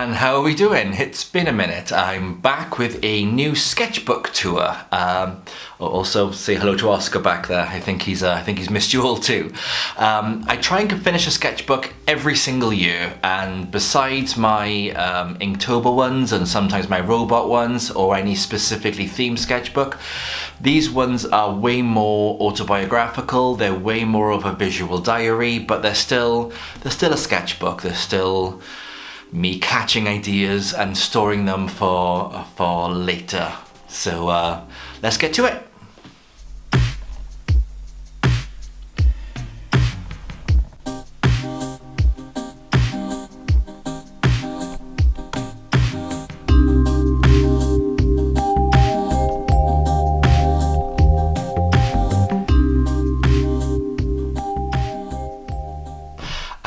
And how are we doing? It's been a minute. I'm back with a new sketchbook tour. I'll also say hello to Oscar back there. I think he's missed you all too. I try and finish a sketchbook every single year, and besides my Inktober ones and sometimes my robot ones or any specifically themed sketchbook, these ones are way more autobiographical. They're way more of a visual diary, but they're still a sketchbook. They're still me catching ideas and storing them for later. So let's get to it.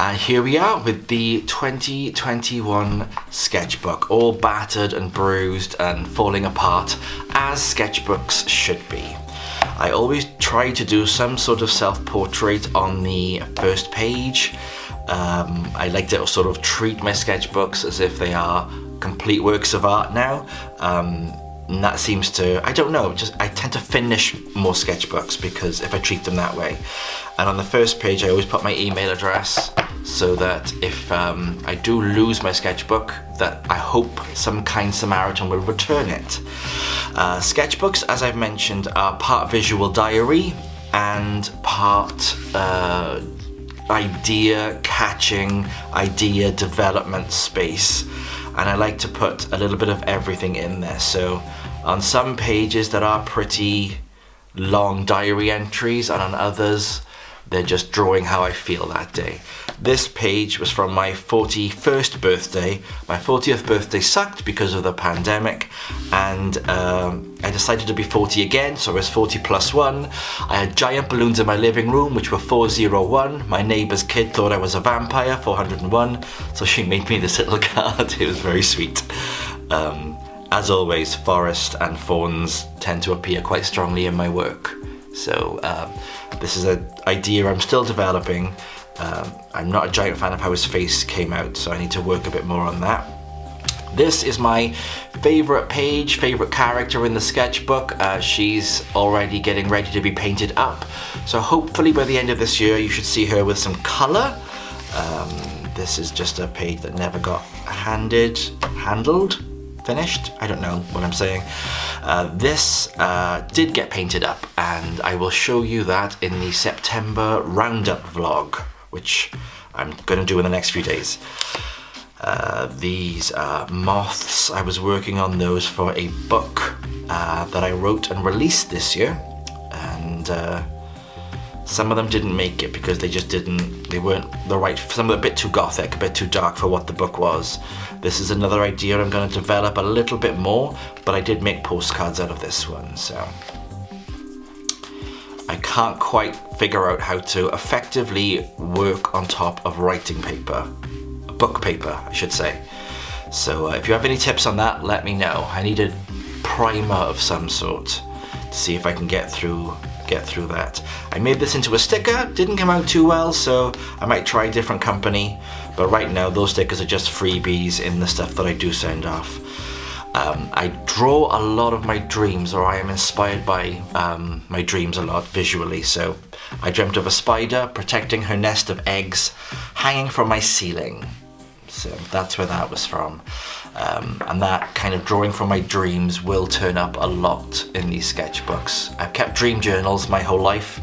And here we are with the 2021 sketchbook, all battered and bruised and falling apart, as sketchbooks should be. I always try to do some sort of self-portrait on the first page. I like to sort of treat my sketchbooks as if they are complete works of art now. And that seems to, I don't know, I tend to finish more sketchbooks because if I treat them that way. And on the first page I always put my email address so that if I do lose my sketchbook, that I hope some kind Samaritan will return it. Sketchbooks, as I've mentioned, are part visual diary and part idea catching, idea development space. And I like to put a little bit of everything in there. So on some pages there are pretty long diary entries, and on others they're just drawing how I feel that day. This page was from my 41st birthday. My 40th birthday sucked because of the pandemic, and I decided to be 40 again, so I was 40 plus 1. I had giant balloons in my living room, which were 401. My neighbour's kid thought I was a vampire, 401, so she made me this little card. It was very sweet. As always, forest and fawns tend to appear quite strongly in my work. So this is an idea I'm still developing. I'm not a giant fan of how his face came out, so I need to work a bit more on that. This is my favourite page, favourite character in the sketchbook. She's already getting ready to be painted up, so hopefully by the end of this year you should see her with some colour. This is just a page that never got handled, finished? I don't know what I'm saying. This did get painted up, and I will show you that in the September roundup vlog, which I'm going to do in the next few days. These moths, I was working on those for a book that I wrote and released this year, and some of them didn't make it because they weren't the right, some are a bit too gothic, a bit too dark for what the book was. This is another idea I'm going to develop a little bit more, but I did make postcards out of this one, so I can't quite figure out how to effectively work on top of writing paper, book paper I should say. So if you have any tips on that, let me know. I need a primer of some sort to see if I can get through that. I made this into a sticker, didn't come out too well, so I might try a different company, but right now those stickers are just freebies in the stuff that I do send off. I draw a lot of my dreams, or I am inspired by my dreams a lot visually, so I dreamt of a spider protecting her nest of eggs hanging from my ceiling. So that's where that was from. And that kind of drawing from my dreams will turn up a lot in these sketchbooks. I've kept dream journals my whole life,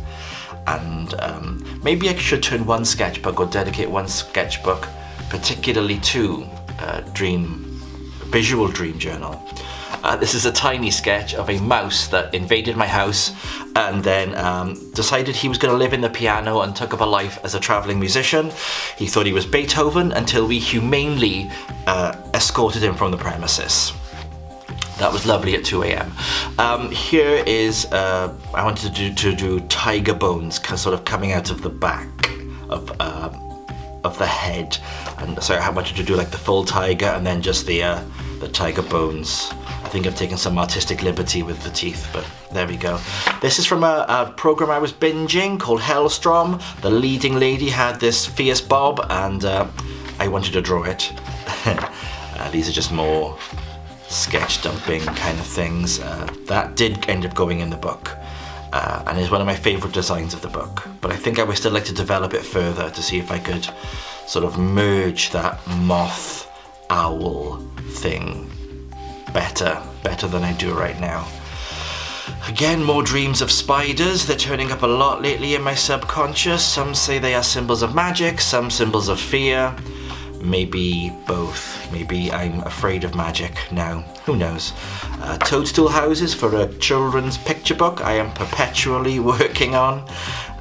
and maybe I should turn one sketchbook or dedicate one sketchbook particularly to visual dream journal. This is a tiny sketch of a mouse that invaded my house and then decided he was going to live in the piano and took up a life as a travelling musician. He thought he was Beethoven until we humanely escorted him from the premises. That was lovely at 2 a.m. Here is, I wanted to do tiger bones sort of coming out of the back of the head, and so I wanted to do like the full tiger and then just the tiger bones. I think I've taken some artistic liberty with the teeth, but there we go. This is from a program I was binging called Hellstrom. The leading lady had this fierce bob, and I wanted to draw it. these are just more sketch dumping kind of things. That did end up going in the book, and is one of my favourite designs of the book. But I think I would still like to develop it further to see if I could sort of merge that moth owl thing better than I do right now. Again, more dreams of spiders. They're turning up a lot lately in my subconscious. Some say they are symbols of magic, some symbols of fear. Maybe both. Maybe I'm afraid of magic now. Who knows? Toadstool Houses for a children's picture book I am perpetually working on.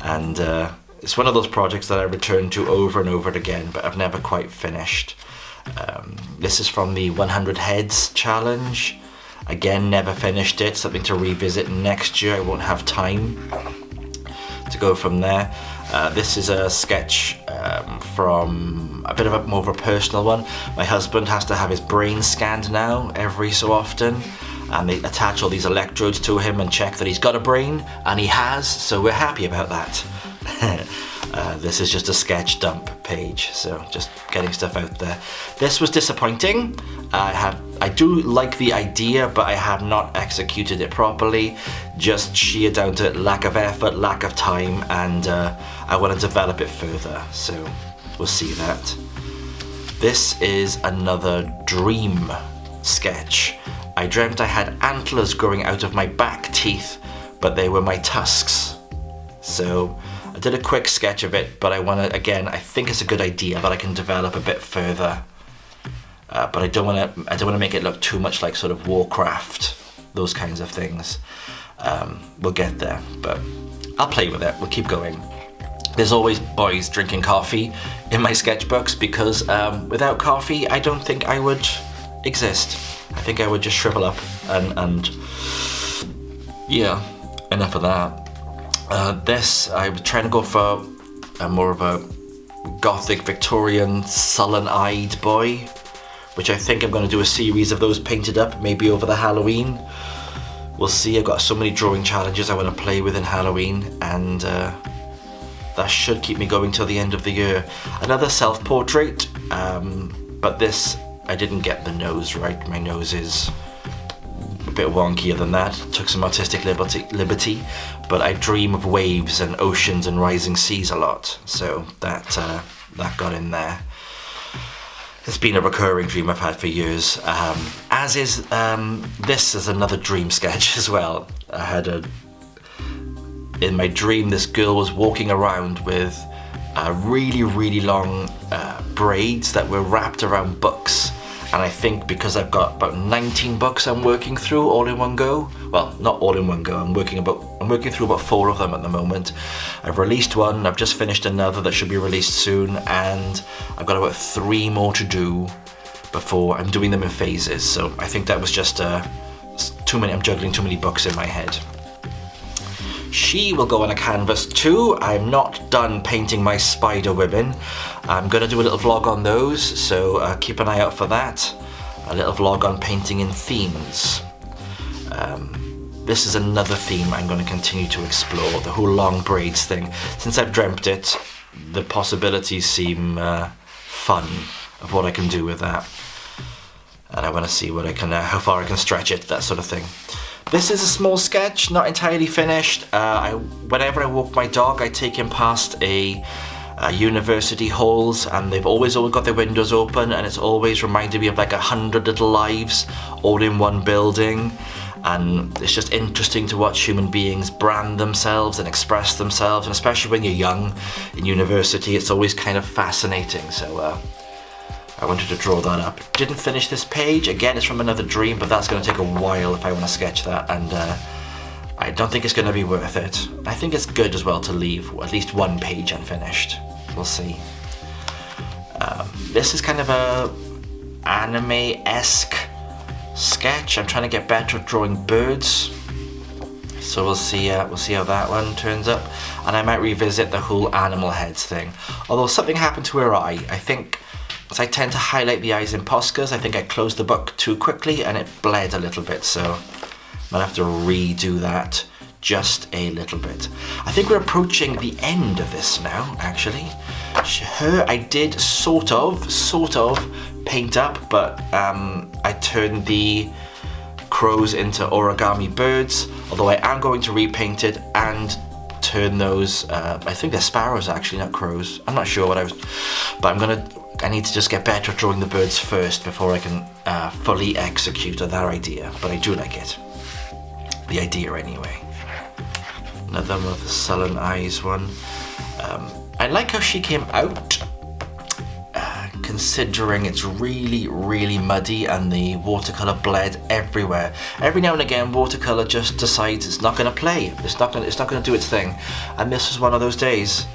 And it's one of those projects that I return to over and over again, but I've never quite finished. This is from the 100 Heads challenge. Again, never finished it. Something to revisit next year. I won't have time to go from there. This is a sketch from a bit of more of a personal one. My husband has to have his brain scanned now every so often, and they attach all these electrodes to him and check that he's got a brain, and he has, so we're happy about that. This is just a sketch dump page, so just getting stuff out there. This was disappointing. I do like the idea, but I have not executed it properly, just sheer down to lack of effort, lack of time, and I want to develop it further, so we'll see that. This is another dream sketch. I dreamt I had antlers growing out of my back teeth, but they were my tusks. So I did a quick sketch of it, but I want to, again, I think it's a good idea that I can develop a bit further. But I don't want to make it look too much like sort of Warcraft, those kinds of things. We'll get there, but I'll play with it. We'll keep going. There's always boys drinking coffee in my sketchbooks because without coffee, I don't think I would exist. I think I would just shrivel up and yeah, enough of that. This, I was trying to go for more of a gothic Victorian sullen-eyed boy, which I think I'm going to do a series of those painted up, maybe over the Halloween. We'll see. I've got so many drawing challenges I want to play with in Halloween, and that should keep me going till the end of the year. Another self-portrait, but this, I didn't get the nose right. My nose is a bit wonkier than that. Took some artistic liberty, but I dream of waves and oceans and rising seas a lot, so that got in there. It's been a recurring dream I've had for years, as is this is another dream sketch as well. I had in my dream, this girl was walking around with really long braids that were wrapped around books. And I think because I've got about 19 books I'm working through all in one go. Well, not all in one go. I'm working through about 4 of them at the moment. I've released one. I've just finished another that should be released soon, and I've got about 3 more to do before I'm doing them in phases. So I think that was just too many. I'm juggling too many books in my head. She will go on a canvas too. I'm not done painting my spider women. I'm going to do a little vlog on those, so keep an eye out for that. A little vlog on painting in themes. This is another theme I'm going to continue to explore, the whole long braids thing. Since I've dreamt it, the possibilities seem fun of what I can do with that. And I want to see what I can, how far I can stretch it, that sort of thing. This is a small sketch, not entirely finished. Whenever I walk my dog, I take him past a university halls, and they've always got their windows open, and it's always reminded me of like 100 little lives all in one building. And it's just interesting to watch human beings brand themselves and express themselves, and especially when you're young in university, it's always kind of fascinating. So I wanted to draw that up. Didn't finish this page. Again, it's from another dream, but that's going to take a while if I want to sketch that, and I don't think it's going to be worth it. I think it's good as well to leave at least one page unfinished. We'll see. This is kind of a anime-esque sketch. I'm trying to get better at drawing birds, so we'll see how that one turns up, and I might revisit the whole animal heads thing. Although something happened to her eye. I think, as I tend to highlight the eyes in Poscas, I think I closed the book too quickly and it bled a little bit, so I'm gonna have to redo that just a little bit. I think we're approaching the end of this now, actually. Her I did sort of paint up, but I turned the crows into Origami Birds, although I am going to repaint it and turn those, I think they're sparrows actually, not crows. I'm not sure but I need to just get better at drawing the birds first before I can fully execute that idea, but I do like it. The idea anyway. Another one of the Sullen Eyes one. I like how she came out, considering it's really muddy and the watercolor bled everywhere. Every now and again, watercolor just decides it's not going to play. It's not going to do its thing, and this was one of those days.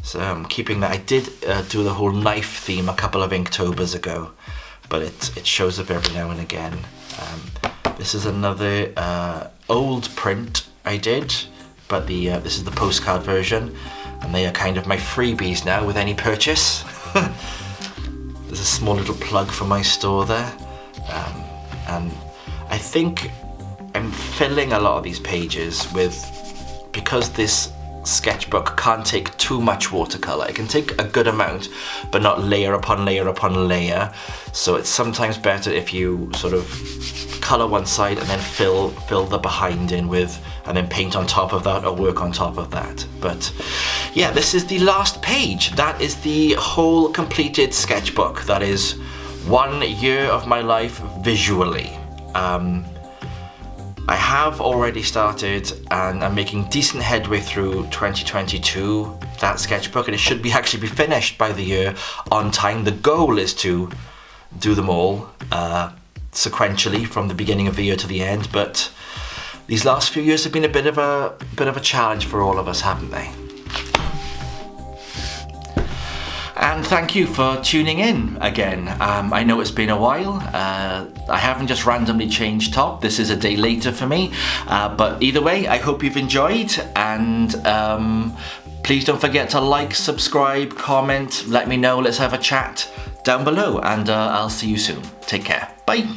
So I'm keeping that. I did do the whole knife theme a couple of Inktober's ago, but it shows up every now and again. This is another old print I did, but this is the postcard version, and they are kind of my freebies now with any purchase. There's a small little plug for my store there, and I think I'm filling a lot of these pages because this sketchbook can't take too much watercolor. It can take a good amount, but not layer upon layer upon layer. So it's sometimes better if you sort of color one side and then fill the behind in with, and then paint on top of that or work on top of that. But yeah, this is the last page. That is the whole completed sketchbook. That is 1 year of my life visually. I have already started and I'm making decent headway through 2022, that sketchbook, and it should actually be finished by the year on time. The goal is to do them all sequentially from the beginning of the year to the end, but these last few years have been a bit of a challenge for all of us, haven't they? And thank you for tuning in again. I know it's been a while. I haven't just randomly changed top. This is a day later for me. But either way, I hope you've enjoyed. And please don't forget to like, subscribe, comment, let me know. Let's have a chat down below. And I'll see you soon. Take care. Bye.